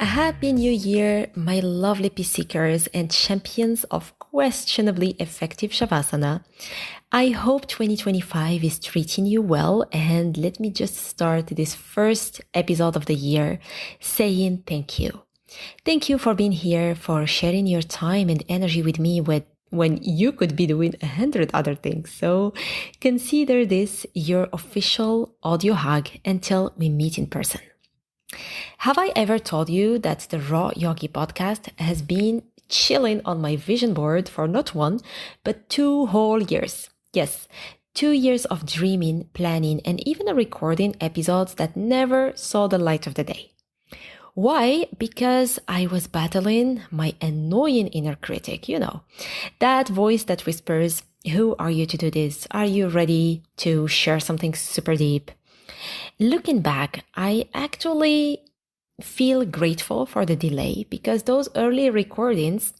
A happy new year, my lovely peace seekers and champions of questionably effective Shavasana. I hope 2025 is treating you well, and let me just start this first episode of the year saying thank you. Thank you for being here, for sharing your time and energy with me when you could be doing 100 other things. So consider this your official audio hug until we meet in person. Have I ever told you that the Raw Yogi podcast has been chilling on my vision board for not one, but 2 whole years? Yes, 2 years of dreaming, planning, and even recording episodes that never saw the light of the day. Why? Because I was battling my annoying inner critic, that voice that whispers, who are you to do this? Are you ready to share something super deep? Looking back, I actually feel grateful for the delay because those early recordings,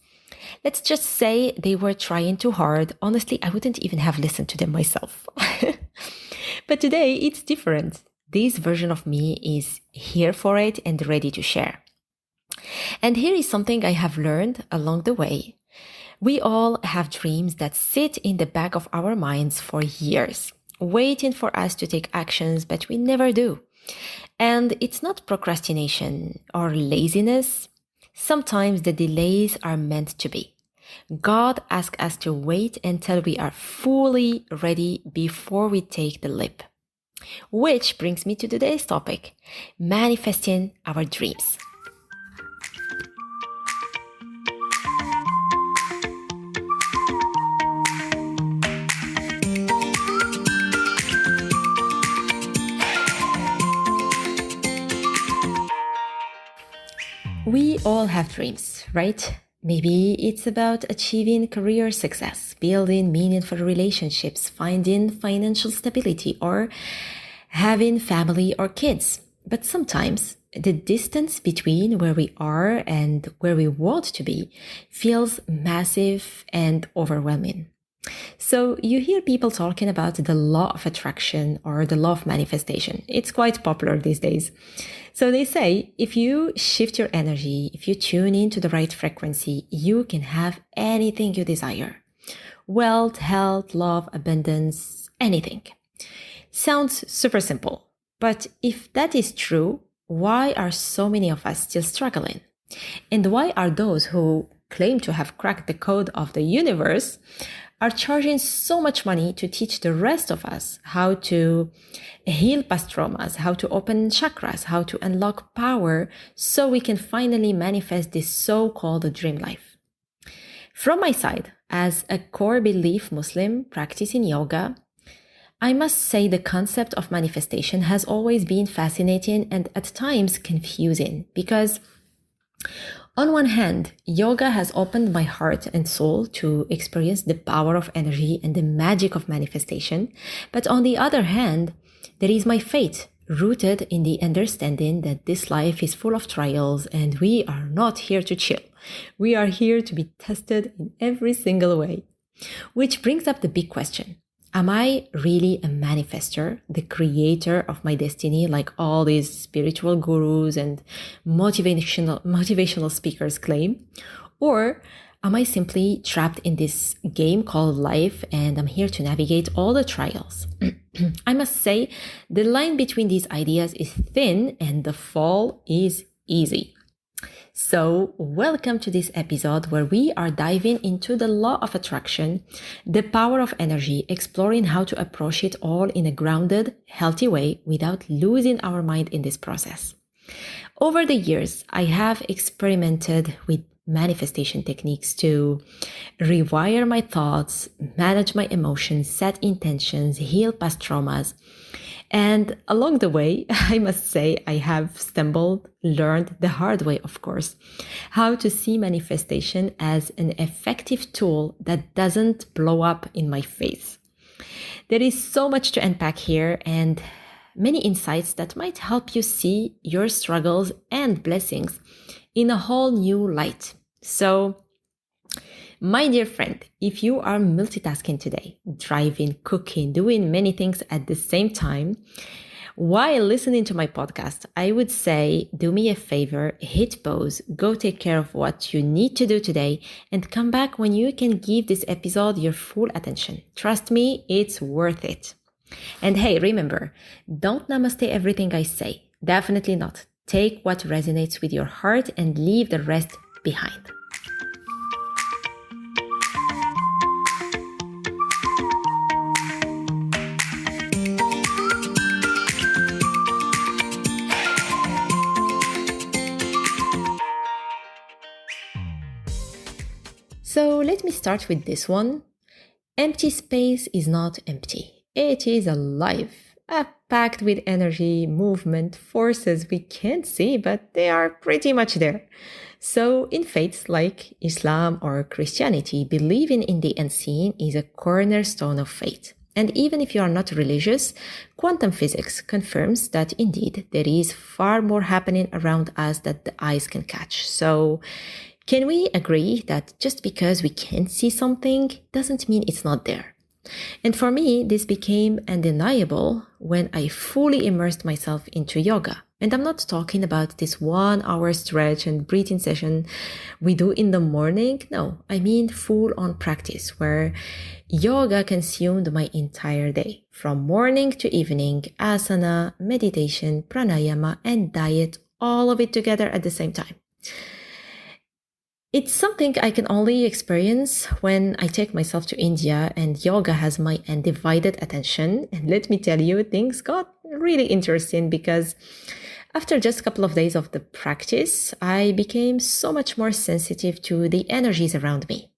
let's just say they were trying too hard. Honestly, I wouldn't even have listened to them myself. But today it's different. This version of me is here for it and ready to share. And here is something I have learned along the way. We all have dreams that sit in the back of our minds for years, waiting for us to take actions, but we never do. And it's not procrastination or laziness. Sometimes the delays are meant to be. God asks us to wait until we are fully ready before we take the leap. Which brings me to today's topic, manifesting our dreams. We all have dreams, right? Maybe it's about achieving career success, building meaningful relationships, finding financial stability, or having family or kids. But sometimes the distance between where we are and where we want to be feels massive and overwhelming. So you hear people talking about the law of attraction or the law of manifestation. It's quite popular these days. So they say if you shift your energy, if you tune into the right frequency, you can have anything you desire. Wealth, health, love, abundance, anything. Sounds super simple. But if that is true, why are so many of us still struggling? And why are those who claim to have cracked the code of the universe are charging so much money to teach the rest of us how to heal past traumas, how to open chakras, how to unlock power so we can finally manifest this so-called dream life? From my side, as a core belief Muslim practicing yoga, I must say the concept of manifestation has always been fascinating and at times confusing because on one hand, yoga has opened my heart and soul to experience the power of energy and the magic of manifestation. But on the other hand, there is my faith rooted in the understanding that this life is full of trials and we are not here to chill. We are here to be tested in every single way. Which brings up the big question. Am I really a manifester, the creator of my destiny, like all these spiritual gurus and motivational speakers claim? Or am I simply trapped in this game called life and I'm here to navigate all the trials? I must say, the line between these ideas is thin and the fall is easy. So, welcome to this episode where we are diving into the law of attraction, the power of energy, exploring how to approach it all in a grounded, healthy way without losing our mind in this process. Over the years, I have experimented with manifestation techniques to rewire my thoughts, manage my emotions, set intentions, heal past traumas. And along the way, I must say I have learned the hard way, of course, how to see manifestation as an effective tool that doesn't blow up in my face. There is so much to unpack here and many insights that might help you see your struggles and blessings in a whole new light. So, my dear friend, if you are multitasking today, driving, cooking, doing many things at the same time, While listening to my podcast, I would say do me a favor, hit pause, go take care of what you need to do today, and come back when you can give this episode your full attention. Trust me, it's worth it. And hey, remember, don't namaste everything I say. Definitely not. Take what resonates with your heart and leave the rest behind. So let me start with this one. Empty space is not empty. It is alive, packed with energy, movement, forces we can't see, but they are pretty much there. So in faiths like Islam or Christianity, believing in the unseen is a cornerstone of faith. And even if you are not religious, quantum physics confirms that indeed there is far more happening around us that the eyes can catch. So can we agree that just because we can't see something doesn't mean it's not there? And for me, this became undeniable when I fully immersed myself into yoga. And I'm not talking about this 1 hour stretch and breathing session we do in the morning. No, I mean full on practice where yoga consumed my entire day. From morning to evening, asana, meditation, pranayama, and diet, all of it together at the same time. It's something I can only experience when I take myself to India and yoga has my undivided attention. And let me tell you, things got really interesting because after just a couple of days of the practice, I became so much more sensitive to the energies around me.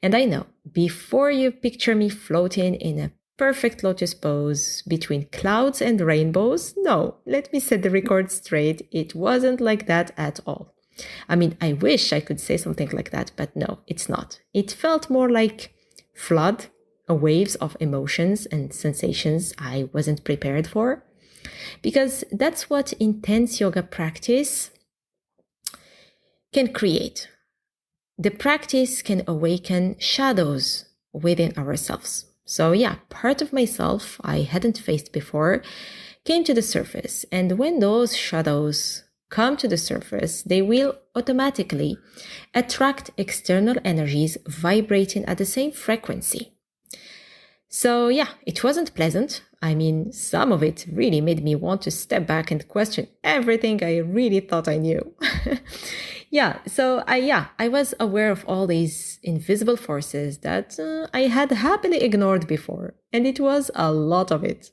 And I know, before you picture me floating in a perfect lotus pose between clouds and rainbows, no, let me set the record straight. It wasn't like that at all. I mean, I wish I could say something like that, but no, it's not. It felt more like flood, waves of emotions and sensations I wasn't prepared for. Because that's what intense yoga practice can create. The practice can awaken shadows within ourselves. So yeah, part of myself I hadn't faced before came to the surface. And when those shadows come to the surface, they will automatically attract external energies vibrating at the same frequency. So yeah, it wasn't pleasant. I mean, some of it really made me want to step back and question everything I really thought I knew. I was aware of all these invisible forces that I had happily ignored before, and it was a lot of it.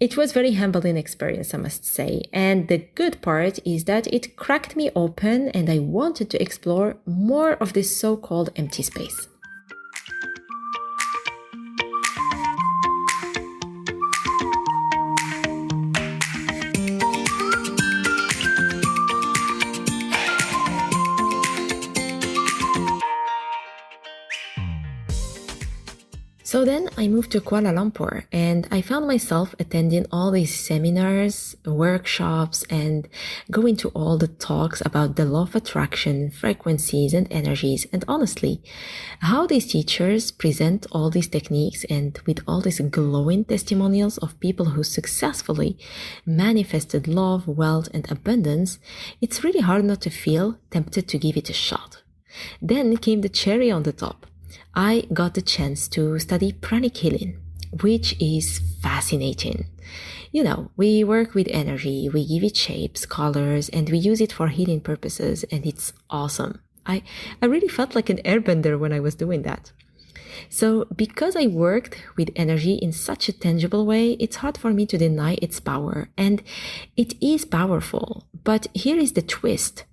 It was very humbling experience, I must say. And the good part is that it cracked me open and I wanted to explore more of this so-called empty space. So then I moved to Kuala Lumpur and I found myself attending all these seminars, workshops, and going to all the talks about the law of attraction, frequencies, and energies. And honestly, how these teachers present all these techniques and with all these glowing testimonials of people who successfully manifested love, wealth, and abundance, it's really hard not to feel tempted to give it a shot. Then came the cherry on the top. I got the chance to study pranic healing, which is fascinating. You know, we work with energy, we give it shapes, colors, and we use it for healing purposes, and it's awesome. I really felt like an airbender when I was doing that. So because I worked with energy in such a tangible way, it's hard for me to deny its power. And it is powerful. But here is the twist.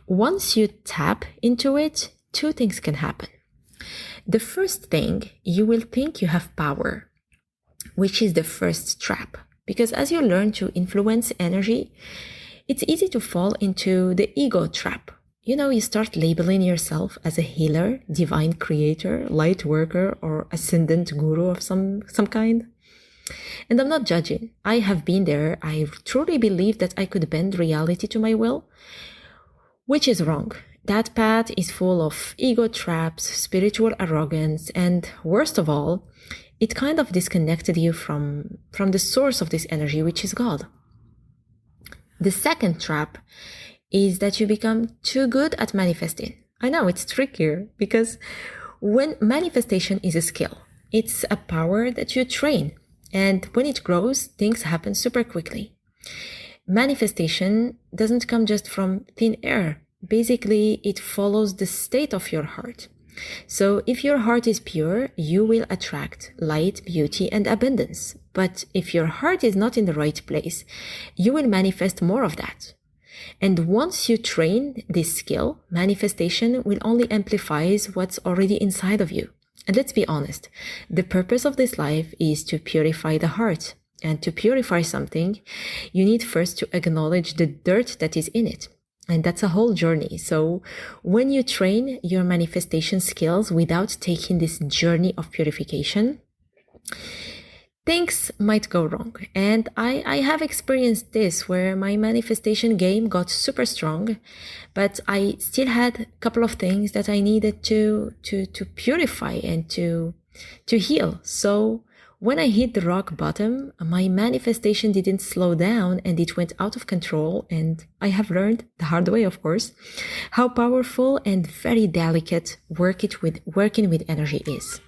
Once you tap into it, two things can happen. The first thing, you will think you have power, which is the first trap. Because as you learn to influence energy, it's easy to fall into the ego trap. You know, you start labeling yourself as a healer, divine creator, light worker, or ascendant guru of some kind. And I'm not judging. I have been there. I truly believe that I could bend reality to my will, which is wrong. That path is full of ego traps, spiritual arrogance, and worst of all, It kind of disconnected you from the source of this energy, which is God. The second trap is that you become too good at manifesting. I know it's trickier because when manifestation is a skill, it's a power that you train. And when it grows, things happen super quickly. Manifestation doesn't come just from thin air. Basically, it follows the state of your heart. So if your heart is pure, you will attract light, beauty, and abundance. But if your heart is not in the right place, you will manifest more of that. And once you train this skill, manifestation will only amplify what's already inside of you. And let's be honest, the purpose of this life is to purify the heart. And to purify something, you need first to acknowledge the dirt that is in it. And that's a whole journey. So when you train your manifestation skills without taking this journey of purification, things might go wrong. And I have experienced this where my manifestation game got super strong, but I still had a couple of things that I needed to purify and to heal. So when I hit the rock bottom, my manifestation didn't slow down and it went out of control. And I have learned the hard way, of course, how powerful and very delicate working with energy is.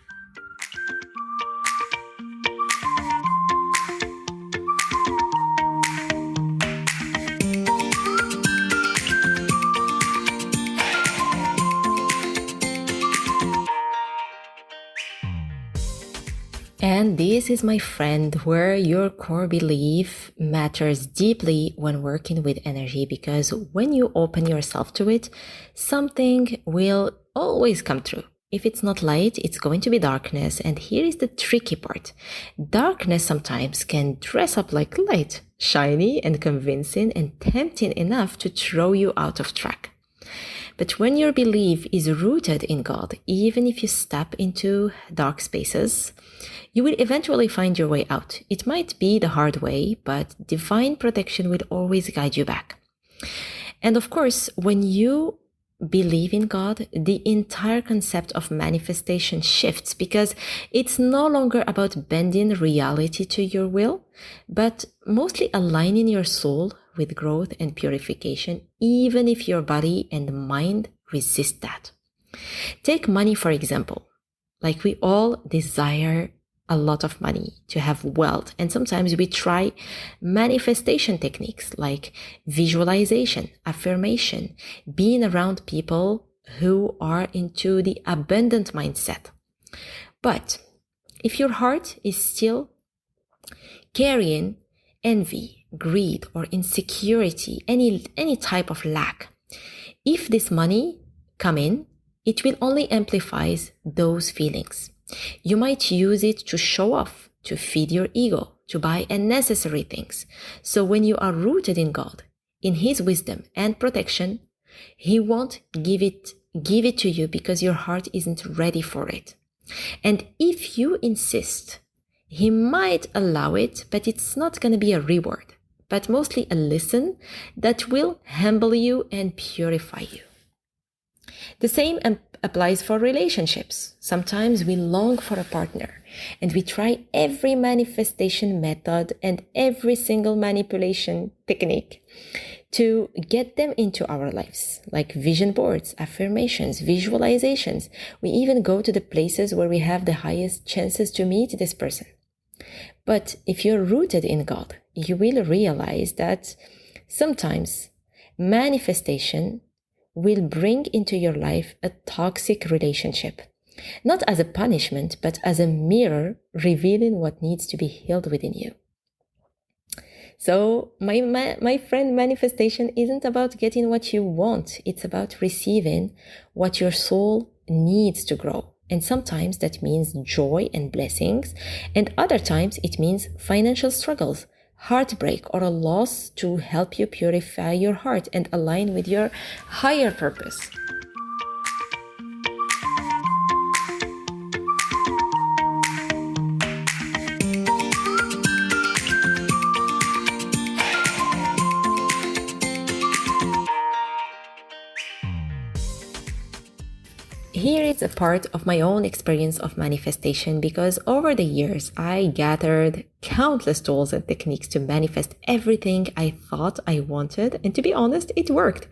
And this is, my friend, where your core belief matters deeply when working with energy, because when you open yourself to it, something will always come through. If it's not light, it's going to be darkness. And here is the tricky part. Darkness sometimes can dress up like light, shiny and convincing and tempting enough to throw you out of track. But when your belief is rooted in God, even if you step into dark spaces, you will eventually find your way out. It might be the hard way, but divine protection will always guide you back. And of course, when you believe in God, the entire concept of manifestation shifts, because it's no longer about bending reality to your will, but mostly aligning your soul with growth and purification, even if your body and mind resist that. Take money, for example. Like, we all desire a lot of money, to have wealth. And sometimes we try manifestation techniques like visualization, affirmation, being around people who are into the abundant mindset. But if your heart is still carrying envy, greed, or insecurity, any type of lack, if this money come in, it will only amplify those feelings. You might use it to show off, to feed your ego, to buy unnecessary things. So when you are rooted in God, in His wisdom and protection, He won't give it to you because your heart isn't ready for it. And if you insist, He might allow it, but it's not going to be a reward, but mostly a lesson that will humble you and purify you. The same applies for relationships. Sometimes we long for a partner and we try every manifestation method and every single manipulation technique to get them into our lives, like vision boards, affirmations, visualizations. We even go to the places where we have the highest chances to meet this person. But if you're rooted in God, you will realize that sometimes manifestation will bring into your life a toxic relationship, not as a punishment, but as a mirror revealing what needs to be healed within you. So my friend, manifestation isn't about getting what you want. It's about receiving what your soul needs to grow. And sometimes that means joy and blessings. And other times it means financial struggles, heartbreak, or a loss to help you purify your heart and align with your higher purpose. Here is a part of my own experience of manifestation because over the years I gathered countless tools and techniques to manifest everything I thought I wanted, and to be honest, it worked.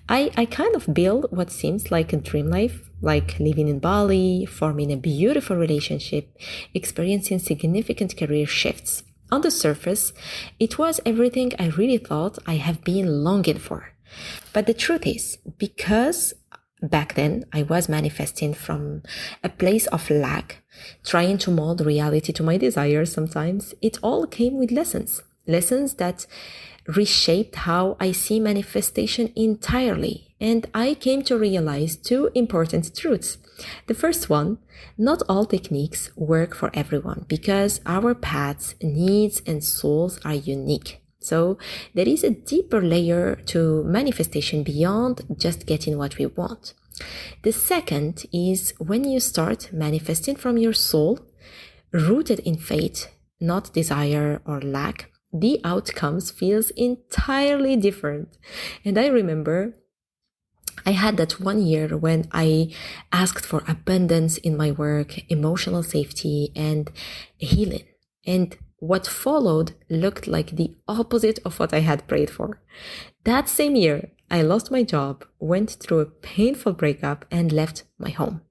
I kind of built what seems like a dream life, like living in Bali, forming a beautiful relationship, experiencing significant career shifts. On the surface, it was everything I really thought I have been longing for. But the truth is, because back then I was manifesting from a place of lack, trying to mold reality to my desires sometimes, it all came with lessons. Lessons that reshaped how I see manifestation entirely. And I came to realize two important truths. The first one, not all techniques work for everyone because our paths, needs, and souls are unique. So there is a deeper layer to manifestation beyond just getting what we want. The second is when you start manifesting from your soul, rooted in faith, not desire or lack, the outcomes feels entirely different. And I remember I had that one year when I asked for abundance in my work, emotional safety, and healing. And what followed looked like the opposite of what I had prayed for. That same year, I lost my job, went through a painful breakup, and left my home.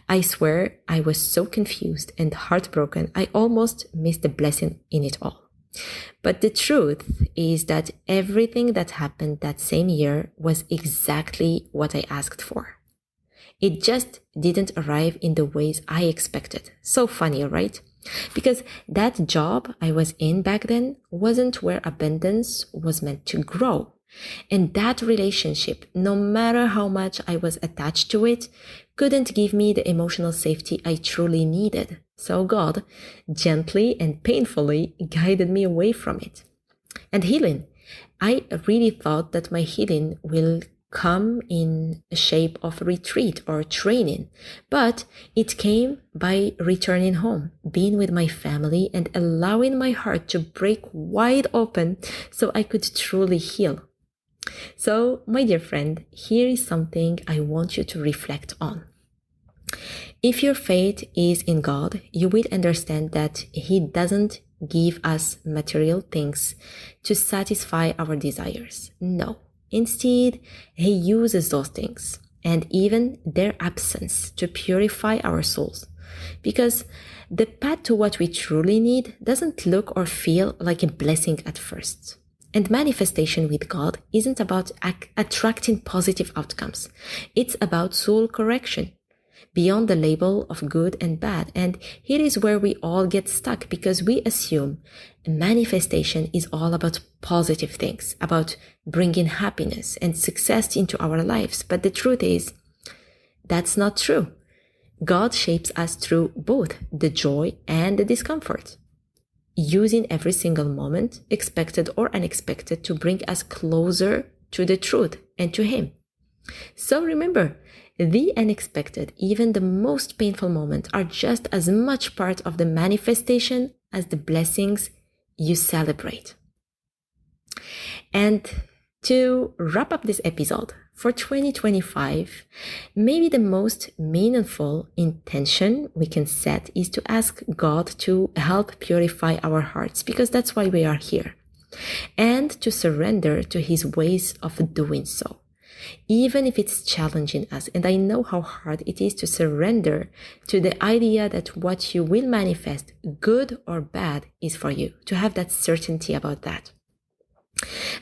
I swear I was so confused and heartbroken, I almost missed the blessing in it all. But the truth is that everything that happened that same year was exactly what I asked for. It just didn't arrive in the ways I expected. So funny, right? Because that job I was in back then wasn't where abundance was meant to grow. And that relationship, no matter how much I was attached to it, couldn't give me the emotional safety I truly needed. So God gently and painfully guided me away from it. And healing. I really thought that my healing will come in a shape of retreat or training, but it came by returning home, being with my family, and allowing my heart to break wide open so I could truly heal. So, my dear friend, here is something I want you to reflect on. If your faith is in God, you will understand that He doesn't give us material things to satisfy our desires. No. Instead, He uses those things and even their absence to purify our souls. Because the path to what we truly need doesn't look or feel like a blessing at first. And manifestation with God isn't about attracting positive outcomes. It's about soul correction, beyond the label of good and bad. And here is where we all get stuck because we assume manifestation is all about positive things, about bringing happiness and success into our lives. But the truth is, that's not true. God shapes us through both the joy and the discomfort, using every single moment, expected or unexpected, to bring us closer to the truth and to Him. So remember, the unexpected, even the most painful moments, are just as much part of the manifestation as the blessings you celebrate. And to wrap up this episode, for 2025, maybe the most meaningful intention we can set is to ask God to help purify our hearts, because that's why we are here, and to surrender to His ways of doing so, even if it's challenging us. And I know how hard it is to surrender to the idea that what you will manifest, good or bad, is for you, to have that certainty about that.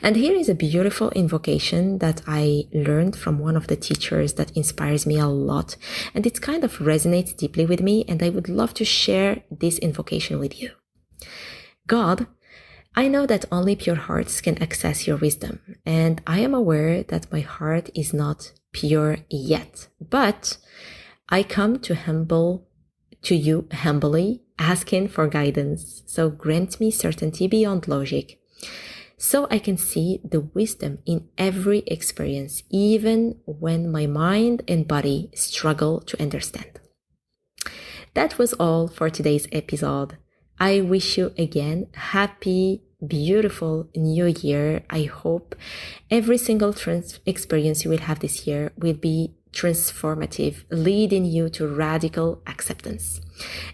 And here is a beautiful invocation that I learned from one of the teachers that inspires me a lot. And it kind of resonates deeply with me, and I would love to share this invocation with you. God, I know that only pure hearts can access your wisdom, and I am aware that my heart is not pure yet, but I come to you humbly, asking for guidance. So grant me certainty beyond logic, so I can see the wisdom in every experience, even when my mind and body struggle to understand. That was all for today's episode. I wish you again happy, beautiful new year. I hope every single experience you will have this year will be transformative, leading you to radical acceptance.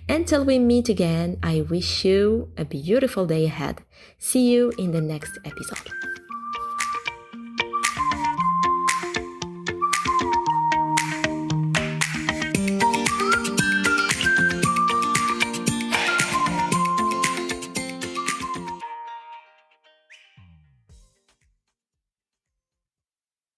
Until we meet again, I wish you a beautiful day ahead. See you in the next episode.